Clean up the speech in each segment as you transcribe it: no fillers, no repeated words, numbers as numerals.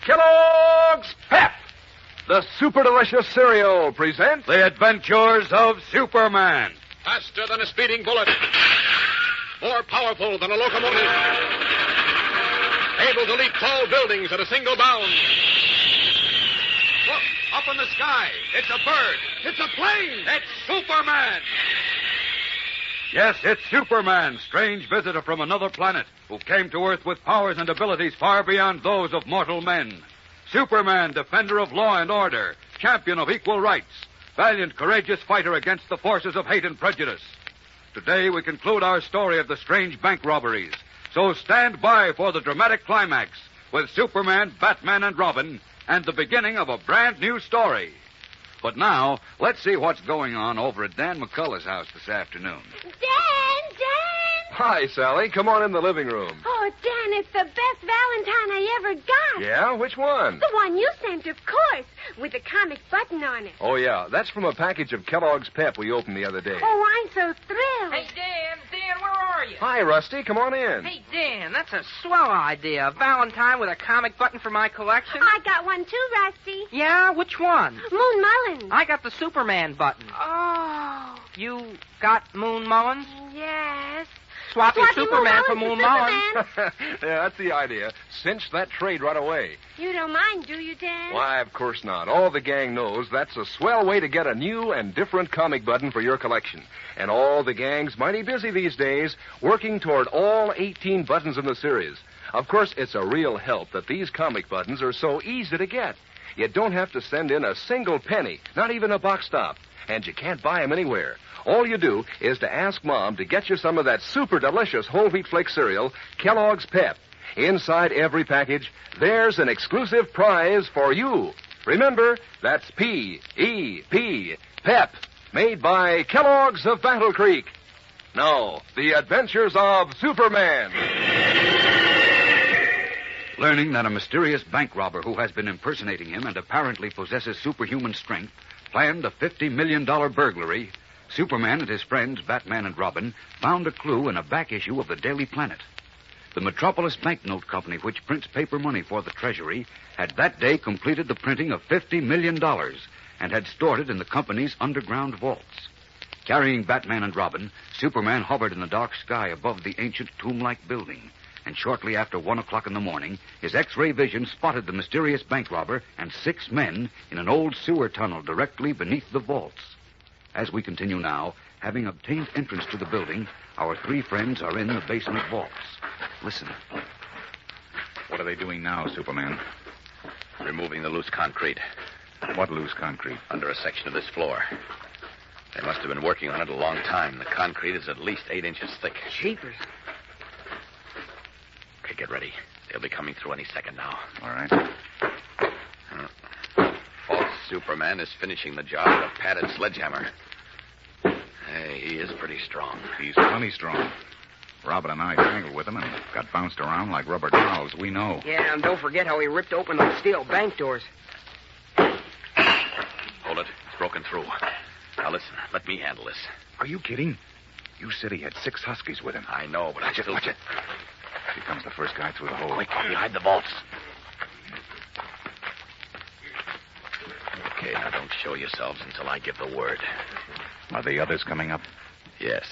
Kellogg's Pep, the super delicious cereal, presents The Adventures of Superman. Faster than a speeding bullet. More powerful than a locomotive. Able to leap tall buildings at a single bound. Look, up in the sky. It's a bird. It's a plane. It's Superman. Yes, it's Superman, strange visitor from another planet, who came to Earth with powers and abilities far beyond those of mortal men. Superman, defender of law and order, champion of equal rights, valiant, courageous fighter against the forces of hate and prejudice. Today we conclude our story of the strange bank robberies. So stand by for the dramatic climax with Superman, Batman, and Robin, and the beginning of a brand new story. But now, let's see what's going on over at Dan McCullough's house this afternoon. Dan! Hi, Sally. Come on in the living room. Oh, Dan, it's the best Valentine I ever got. Yeah? Which one? The one you sent, of course, with the comic button on it. Oh, yeah. That's from a package of Kellogg's Pep we opened the other day. Oh, I'm so thrilled. Hey, Dan, where are you? Hi, Rusty. Come on in. Hey, Dan, that's a swell idea. A Valentine with a comic button for my collection. I got one too, Rusty. Yeah, which one? Moon Mullins. I got the Superman button. Oh. You got Moon Mullins? Yes. Swap your Swap your Superman for Moon Moon Mullins Mullins. for Yeah, that's the idea. Cinch that trade right away. You don't mind, do you, Dan? Why, of course not. All the gang knows that's a swell way to get a new and different comic button for your collection. And all the gang's mighty busy these days, working toward all 18 buttons in the series. Of course, it's a real help that these comic buttons are so easy to get. You don't have to send in a single penny, not even a box stop. And you can't buy them anywhere. All you do is to ask Mom to get you some of that super delicious whole wheat flake cereal, Kellogg's Pep. Inside every package, there's an exclusive prize for you. Remember, that's P-E-P, Pep, made by Kellogg's of Battle Creek. Now, the adventures of Superman. Learning that a mysterious bank robber who has been impersonating him and apparently possesses superhuman strength planned a $50 million burglary, Superman and his friends, Batman and Robin, found a clue in a back issue of the Daily Planet. The Metropolis Banknote Company, which prints paper money for the Treasury, had that day completed the printing of $50 million and had stored it in the company's underground vaults. Carrying Batman and Robin, Superman hovered in the dark sky above the ancient tomb-like building, and shortly after 1 o'clock in the morning, his X-ray vision spotted the mysterious bank robber and 6 men in an old sewer tunnel directly beneath the vaults. As we continue now, having obtained entrance to the building, our 3 friends are in the basement vaults. Listen. What are they doing now, Superman? Removing the loose concrete What loose concrete? under a section of this floor. They must have been working on it a long time. The concrete is at least 8 inches thick. Cheapers. Okay, get ready. They'll be coming through any second now. All right. False Superman is finishing the job with a padded sledgehammer. Hey, he is pretty strong. He's plenty strong. Robin and I tangled with him and got bounced around like rubber dolls. We know. Yeah, and don't forget how he ripped open those steel bank doors. Hold it. It's broken through. Now listen, let me handle this. Are you kidding? You said he had 6 huskies with him. I know, but Watch it. Here comes the first guy through the hole. Quick, behind the vaults. Okay, now don't show yourselves until I give the word. Are the others coming up? Yes.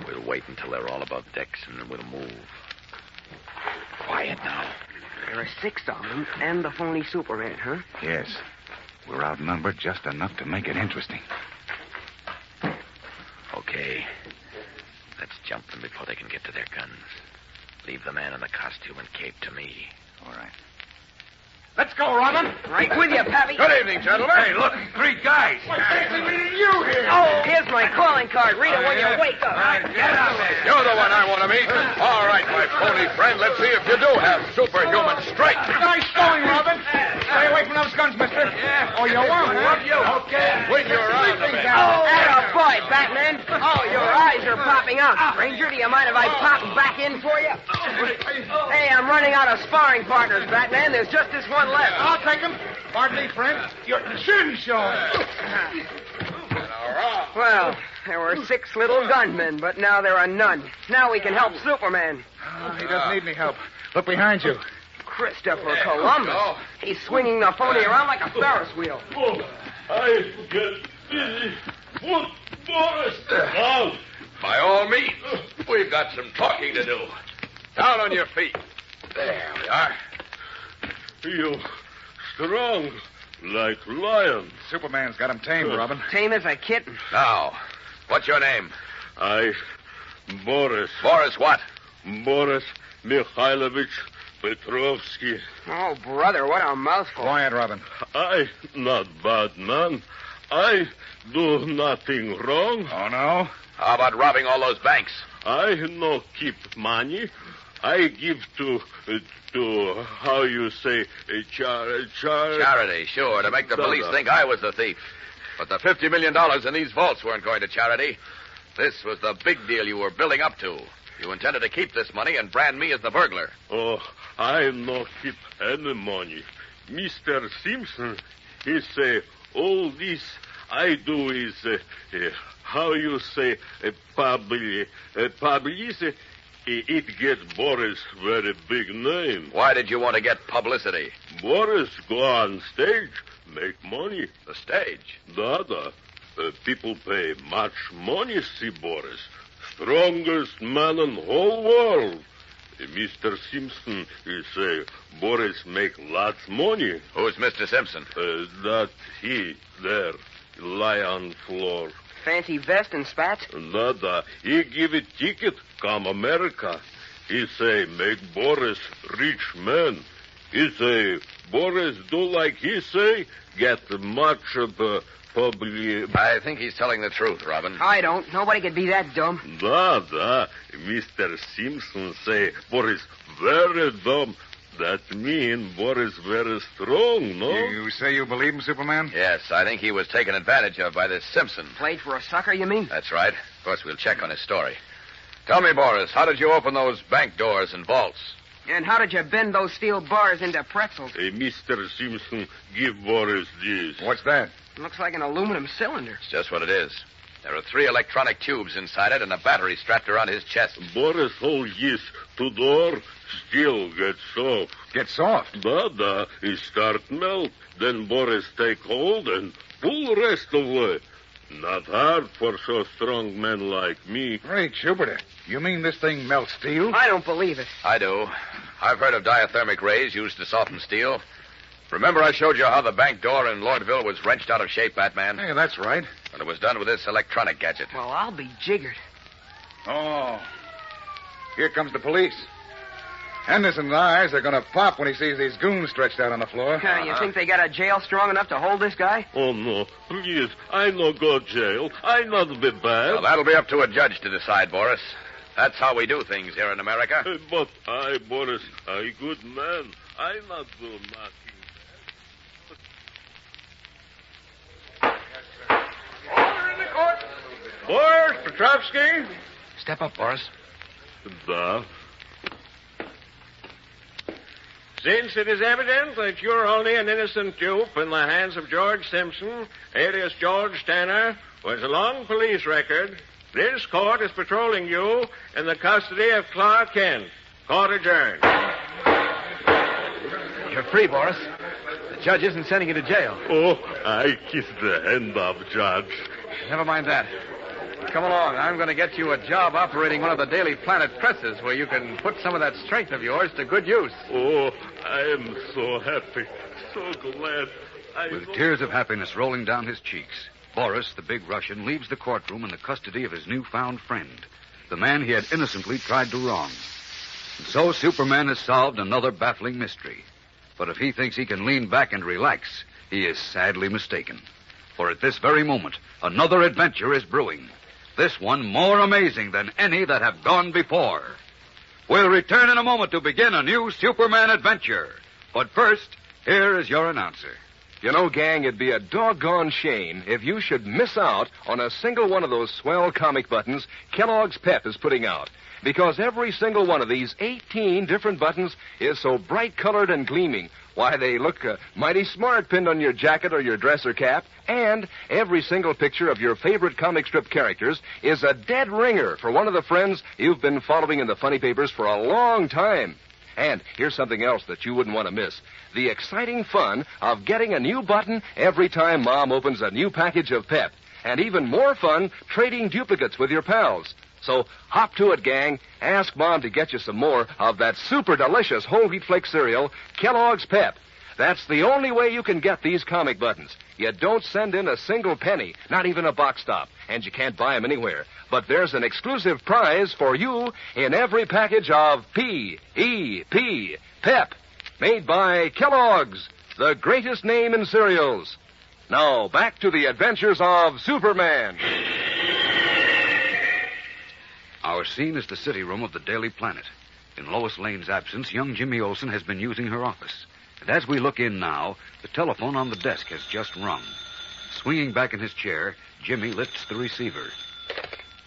We'll wait until they're all above decks, and then we'll move. Quiet now. There are 6 of them, and the phony Superman, huh? Yes. We're outnumbered just enough to make it interesting. Okay. Let's jump them before they can get to their guns. Leave the man in the costume and cape to me. All right. Let's go, Robin. Right with you, Pappy. Good evening, gentlemen. Hey, look, 3 guys. you here? Oh, here's my calling card. Read it when you wake up. Get out there. You're the one I want to meet. All right, my phony friend. Let's see if you do have superhuman strength. Nice going, Robin. Stay away from those guns, mister. Yeah. Oh, you won't, huh? Okay. When you're out, Oh, atta boy, Batman. Oh, your eyes are popping out. Stranger, do you mind if I pop back in for you? Hey, I'm running out of sparring partners, Batman. There's just this one left. I'll take him. Pardon me, friend. You shouldn't show him. Well, there were 6 little gunmen, but now there are none. Now we can help Superman. He doesn't need any help. Look behind you. Christopher Columbus. He's swinging the phony around like a Ferris wheel. Oh, I get dizzy. What, Boris? Now. By all means, we've got some talking to do. Down on your feet. There we are. You strong like lion. Superman's got him tamed, Robin. Tame as a kitten. Now, what's your name? Boris. Boris what? Boris Mikhailovich Petrovsky. Oh, brother, what a mouthful. Quiet, Robin. I not bad man. I do nothing wrong. Oh, no? How about robbing all those banks? I no keep money. I give to how you say, Charity, sure, to make the police think I was the thief. But the $50 million in these vaults weren't going to charity. This was the big deal you were building up to. You intended to keep this money and brand me as the burglar. Oh, I no keep any money. Mr. Simpson, he say, all this I do is, how you say, publicity. It gets Boris very big name. Why did you want to get publicity? Boris go on stage, make money. The stage? Da. People pay much money see Boris. Strongest man in whole world. Mr. Simpson, he say, Boris make lots money. Who's Mr. Simpson? That he there, lie on floor. Fancy vest and spats? Da. He give a ticket, come America. He say, make Boris rich man. He say, Boris do like he say, get much of public. I think he's telling the truth, Robin. I don't. Nobody could be that dumb. Da. Mr. Simpson say, Boris very dumb. That mean Boris very strong, no? You say you believe him, Superman? Yes, I think he was taken advantage of by this Simpson. Played for a sucker, you mean? That's right. Of course, we'll check on his story. Tell me, Boris, how did you open those bank doors and vaults? And how did you bend those steel bars into pretzels? Mr. Simpson, give Boris this. What's that? Looks like an aluminum cylinder. It's just what it is. There are 3 electronic tubes inside it and a battery strapped around his chest. Boris hold his to door, still get soft. Get soft? Da. He start melt. Then Boris take hold and pull rest away. Not hard for so strong men like me. Great Jupiter. You mean this thing melts steel? I don't believe it. I do. I've heard of diathermic rays used to soften steel. Remember I showed you how the bank door in Lordville was wrenched out of shape, Batman? Hey, that's right. And it was done with this electronic gadget. Well, I'll be jiggered. Oh. Here comes the police. Henderson's eyes are going to pop when he sees these goons stretched out on the floor. You think they got a jail strong enough to hold this guy? Oh, no. Please, I no go jail. I not be bad. Well, that'll be up to a judge to decide, Boris. That's how we do things here in America. But I, Boris, I good man. I not do nothing. Order in the court. Boris Petrovsky. Step up, Boris. Da. Since it is evident that you're only an innocent dupe in the hands of George Simpson, alias George Tanner, who has a long police record, this court is patrolling you in the custody of Clark Kent. Court adjourned. You're free, Boris. The judge isn't sending you to jail. Oh, I kiss the hand of Judge. Never mind that. Come along. I'm going to get you a job operating one of the Daily Planet presses where you can put some of that strength of yours to good use. Oh, I am so happy, so glad. With tears of happiness rolling down his cheeks, Boris, the big Russian, leaves the courtroom in the custody of his newfound friend, the man he had innocently tried to wrong. And so Superman has solved another baffling mystery. But if he thinks he can lean back and relax, he is sadly mistaken. For at this very moment, another adventure is brewing. This one more amazing than any that have gone before. We'll return in a moment to begin a new Superman adventure. But first, here is your announcer. You know, gang, it'd be a doggone shame if you should miss out on a single one of those swell comic buttons Kellogg's Pep is putting out. Because every single one of these 18 different buttons is so bright-colored and gleaming. Why, they look mighty smart pinned on your jacket or your dress or cap. And every single picture of your favorite comic strip characters is a dead ringer for one of the friends you've been following in the funny papers for a long time. And here's something else that you wouldn't want to miss. The exciting fun of getting a new button every time Mom opens a new package of Pep. And even more fun trading duplicates with your pals. So hop to it, gang. Ask Mom to get you some more of that super delicious whole wheat flake cereal, Kellogg's Pep. That's the only way you can get these comic buttons. You don't send in a single penny, not even a box stop, and you can't buy them anywhere. But there's an exclusive prize for you in every package of P.E.P. Pep, made by Kellogg's, the greatest name in cereals. Now, back to the adventures of Superman. Our scene is the city room of the Daily Planet. In Lois Lane's absence, young Jimmy Olsen has been using her office. And as we look in now, the telephone on the desk has just rung. Swinging back in his chair, Jimmy lifts the receiver.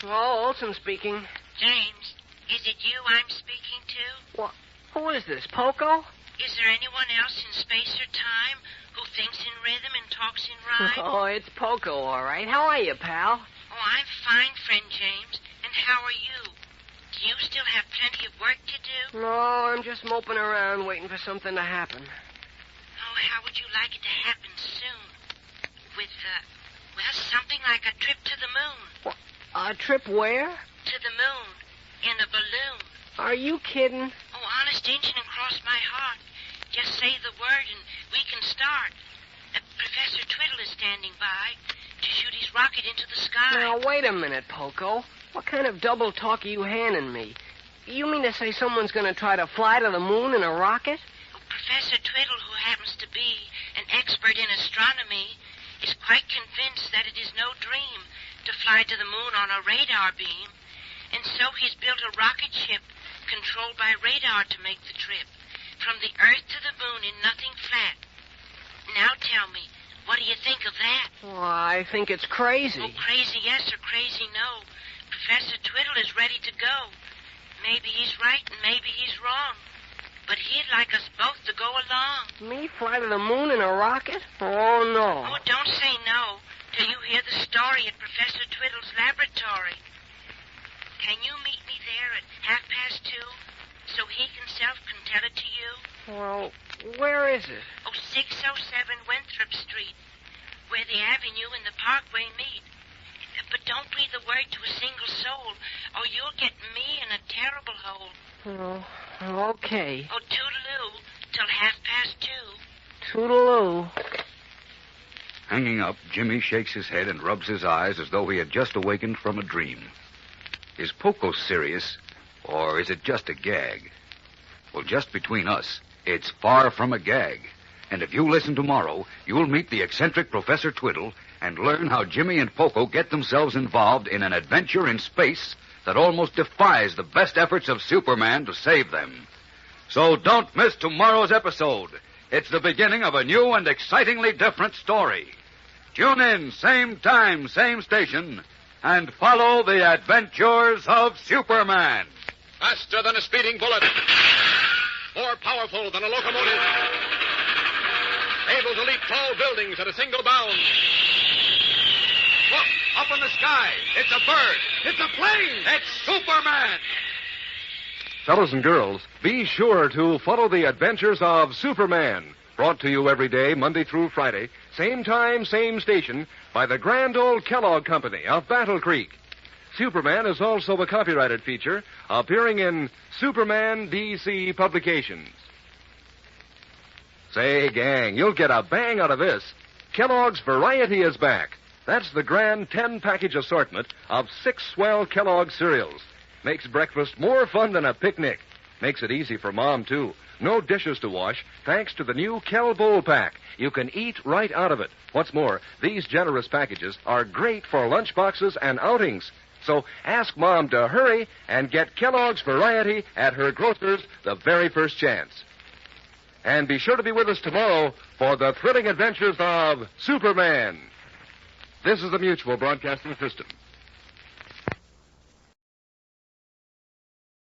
Hello, Olsen speaking. James, is it you I'm speaking to? What? Who is this, Poco? Is there anyone else in space or time who thinks in rhythm and talks in rhyme? Oh, it's Poco, all right. How are you, pal? Oh, I'm fine, friend James. And how are you? Do you still have plenty of work to do? No, I'm just moping around waiting for something to happen. Oh, how would you like it to happen soon? With, something like a trip to the moon. What? A trip where? To the moon. In a balloon. Are you kidding? Oh, honest Injun, and cross my heart. Just say the word and we can start. Professor Twiddle is standing by to shoot his rocket into the sky. Now, wait a minute, Poco. What kind of double talk are you handing me? You mean to say someone's going to try to fly to the moon in a rocket? Oh, Professor Twiddle, who happens to be an expert in astronomy, is quite convinced that it is no dream to fly to the moon on a radar beam. And so he's built a rocket ship controlled by radar to make the trip from the Earth to the moon in nothing flat. Now tell me, what do you think of that? Well, I think it's crazy. Oh, crazy yes or crazy no. Professor Twiddle is ready to go. Maybe he's right and maybe he's wrong. But he'd like us both to go along. Me fly to the moon in a rocket? Oh, no. Oh, don't say no till you hear the story at Professor Twiddle's laboratory. Can you meet me there at 2:30 so he himself can tell it to you? Well, where is it? Oh, 607 Winthrop Street, where the avenue and the parkway meet. But don't breathe a word to a single soul, or you'll get me in a terrible hole. Oh, okay. Oh, toodaloo, till 2:30. Toodaloo. Hanging up, Jimmy shakes his head and rubs his eyes as though he had just awakened from a dream. Is Poco serious, or is it just a gag? Well, just between us, it's far from a gag. And if you listen tomorrow, you'll meet the eccentric Professor Twiddle and learn how Jimmy and Poco get themselves involved in an adventure in space that almost defies the best efforts of Superman to save them. So don't miss tomorrow's episode. It's the beginning of a new and excitingly different story. Tune in, same time, same station, and follow the adventures of Superman. Faster than a speeding bullet. More powerful than a locomotive. Able to leap tall buildings at a single bound. Look, up in the sky. It's a bird. It's a plane. It's Superman. Fellows and girls, be sure to follow the adventures of Superman. Brought to you every day, Monday through Friday, same time, same station, by the grand old Kellogg Company of Battle Creek. Superman is also a copyrighted feature appearing in Superman DC Publications. Say, gang, you'll get a bang out of this. Kellogg's Variety is back. That's the grand 10-package assortment of 6 swell Kellogg cereals. Makes breakfast more fun than a picnic. Makes it easy for Mom, too. No dishes to wash, thanks to the new Kell Bowl Pack. You can eat right out of it. What's more, these generous packages are great for lunchboxes and outings. So ask Mom to hurry and get Kellogg's Variety at her grocer's the very first chance. And be sure to be with us tomorrow for the thrilling adventures of Superman. This is the Mutual Broadcasting System.